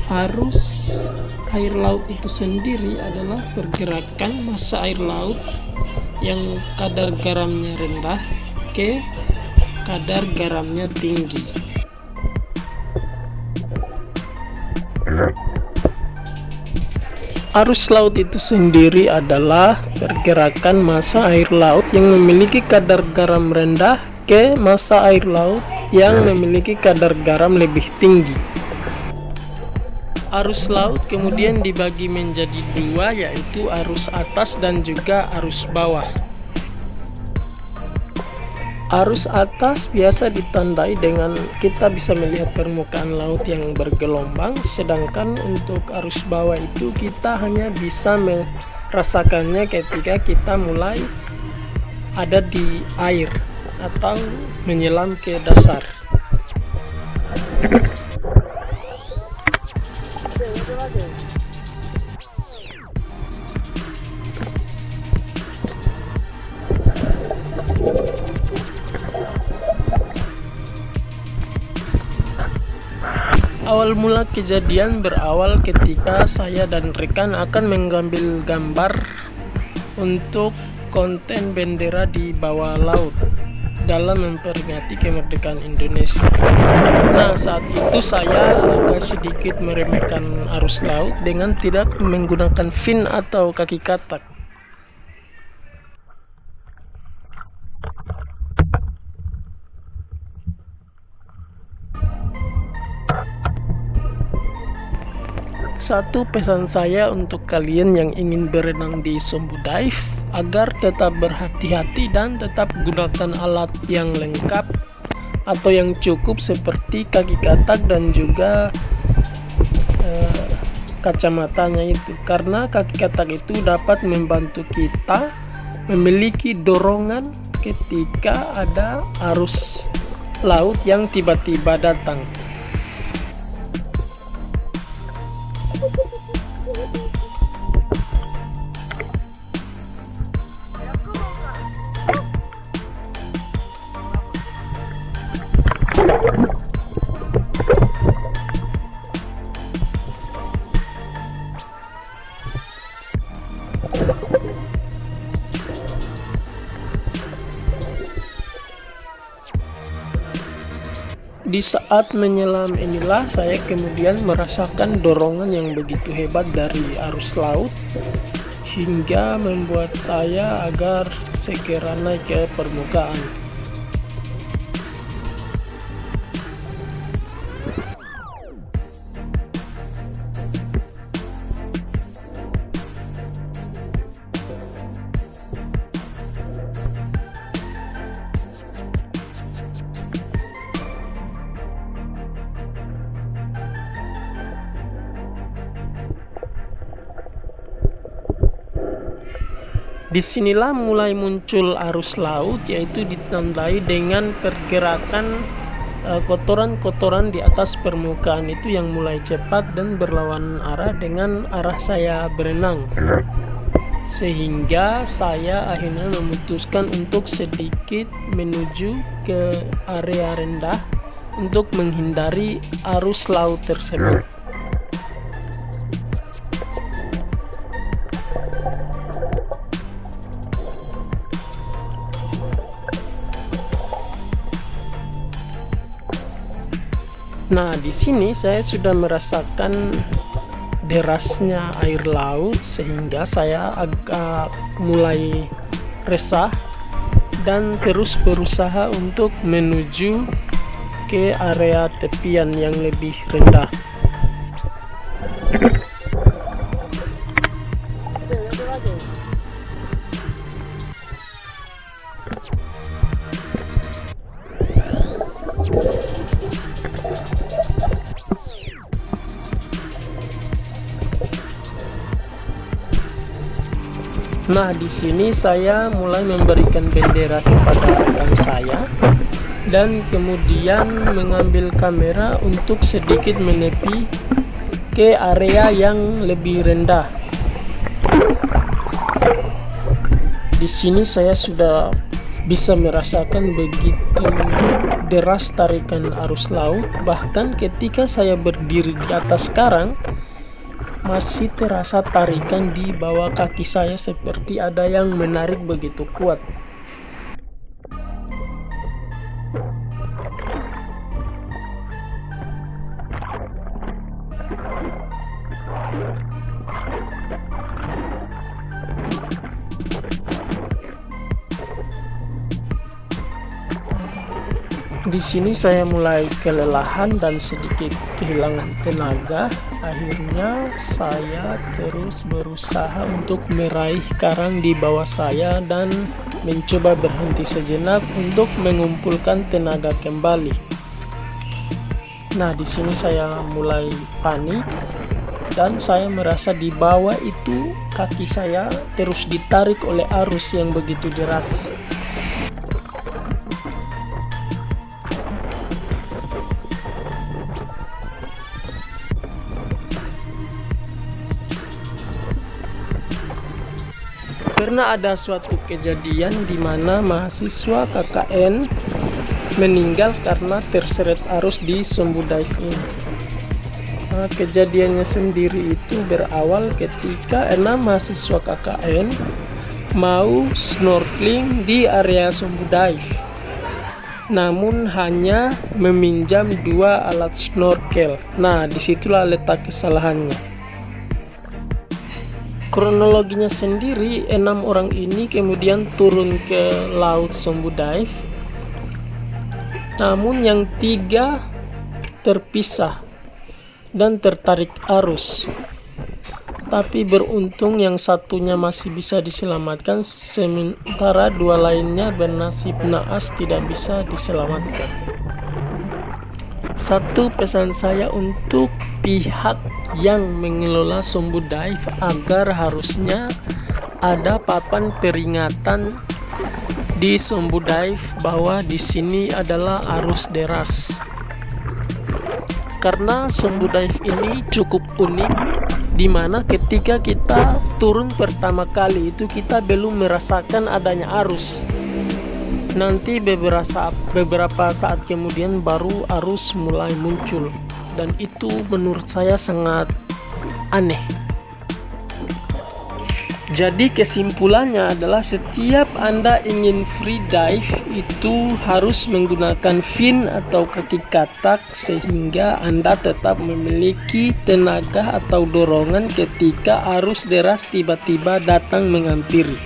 Arus air laut itu sendiri adalah pergerakan massa air laut yang kadar garamnya rendah ke kadar garamnya tinggi. Arus laut itu sendiri adalah pergerakan massa air laut yang memiliki kadar garam rendah ke massa air laut yang memiliki kadar garam lebih tinggi. Arus laut kemudian dibagi menjadi dua, yaitu arus atas dan juga arus bawah. Arus atas biasa ditandai dengan kita bisa melihat permukaan laut yang bergelombang, sedangkan untuk arus bawah itu kita hanya bisa merasakannya ketika kita mulai ada di air atau menyelam ke dasar. Awal mula kejadian berawal ketika saya dan rekan akan mengambil gambar untuk konten bendera di bawah laut dalam memperingati kemerdekaan Indonesia. Nah, saat itu saya agak sedikit meremehkan arus laut dengan tidak menggunakan fin atau kaki katak. Satu pesan saya untuk kalian yang ingin berenang di Sombu Dive agar tetap berhati-hati dan tetap gunakan alat yang lengkap atau yang cukup seperti kaki katak dan juga kacamatanya itu, karena kaki katak itu dapat membantu kita memiliki dorongan ketika ada arus laut yang tiba-tiba datang. Di saat menyelam inilah saya kemudian merasakan dorongan yang begitu hebat dari arus laut hingga membuat saya agar segera naik ke permukaan. Disinilah mulai muncul arus laut, yaitu ditandai dengan pergerakan kotoran-kotoran di atas permukaan itu yang mulai cepat dan berlawanan arah dengan arah saya berenang, sehingga saya akhirnya memutuskan untuk sedikit menuju ke area rendah untuk menghindari arus laut tersebut. Nah, di sini saya sudah merasakan derasnya air laut sehingga saya agak mulai resah dan terus berusaha untuk menuju ke area tepian yang lebih rendah. Nah, di sini saya mulai memberikan bendera kepada rekan saya dan kemudian mengambil kamera untuk sedikit menepi ke area yang lebih rendah. Di sini saya sudah bisa merasakan begitu deras tarikan arus laut. Bahkan ketika saya berdiri di atas karang, masih terasa tarikan di bawah kaki saya seperti ada yang menarik begitu kuat. Di sini saya mulai kelelahan dan sedikit kehilangan tenaga. Akhirnya saya terus berusaha untuk meraih karang di bawah saya dan mencoba berhenti sejenak untuk mengumpulkan tenaga kembali. Nah, di sini saya mulai panik dan saya merasa di bawah itu kaki saya terus ditarik oleh arus yang begitu deras. Pernah ada suatu kejadian di mana mahasiswa KKN meninggal karena terseret arus di Sombu Dive ini. Nah, kejadiannya sendiri itu berawal ketika 6 mahasiswa KKN mau snorkeling di area Sombu Dive, namun hanya meminjam 2 alat snorkel. Nah, disitulah letak kesalahannya. Kronologinya sendiri, 6 orang ini kemudian turun ke laut Sombu Dive, namun yang 3 terpisah dan tertarik arus. Tapi beruntung yang satunya masih bisa diselamatkan, sementara 2 lainnya bernasib naas tidak bisa diselamatkan. Satu pesan saya untuk pihak yang mengelola Sombu Dive agar harusnya ada papan peringatan di Sombu Dive bahwa di sini adalah arus deras. Karena Sombu Dive ini cukup unik, di mana ketika kita turun pertama kali itu kita belum merasakan adanya arus. Nanti beberapa saat kemudian baru arus mulai muncul, dan itu menurut saya sangat aneh. Jadi kesimpulannya adalah setiap Anda ingin free dive itu harus menggunakan fin atau kaki katak sehingga Anda tetap memiliki tenaga atau dorongan ketika arus deras tiba-tiba datang menghampiri.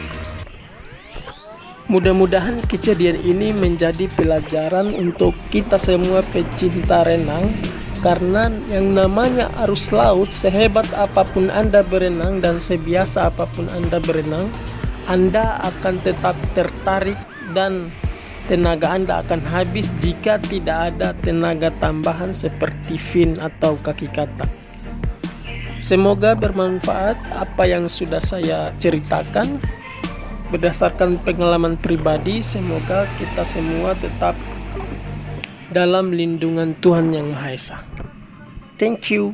Mudah-mudahan kejadian ini menjadi pelajaran untuk kita semua pecinta renang, karena yang namanya arus laut, sehebat apapun Anda berenang dan sebiasa apapun Anda berenang, Anda akan tetap tertarik dan tenaga Anda akan habis jika tidak ada tenaga tambahan seperti fin atau kaki katak. Semoga bermanfaat apa yang sudah saya ceritakan. Berdasarkan pengalaman pribadi, semoga kita semua tetap dalam lindungan Tuhan Yang Maha Esa. Thank you.